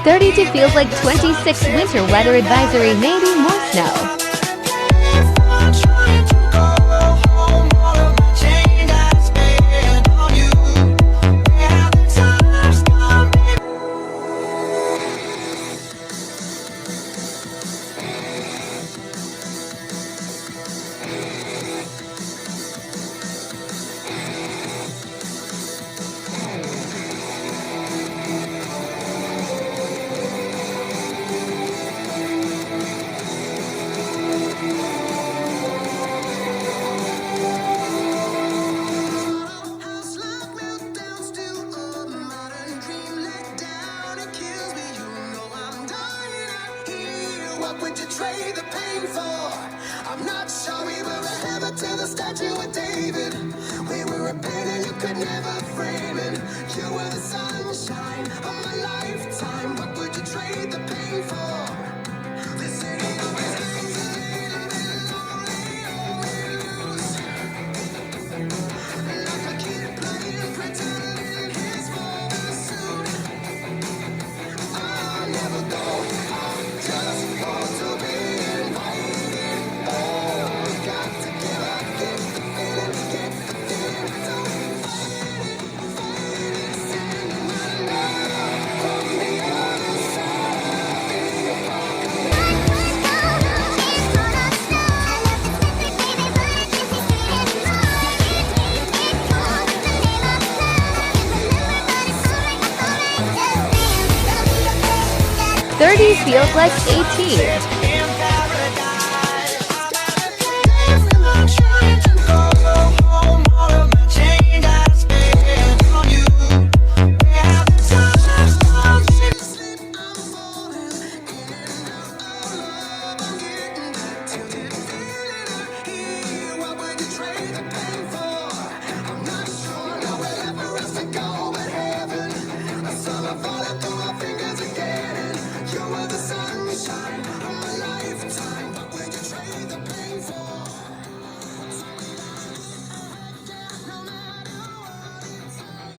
32 feels like 26. Winter weather advisory, maybe more snow. What would you trade the pain for? I'm not sure. We were a heaven to the statue of David. We were a painting you could never frame it. You were the sunshine of my lifetime. What would you trade the pain for? This city always hangs a little bit lonely, always. Like a kid playing pretend his father's suit. I'll never go. Just want to be invited. Oh, got to give up, get the feeling, don't fight it, send my love from the other side. 30 feels like 18.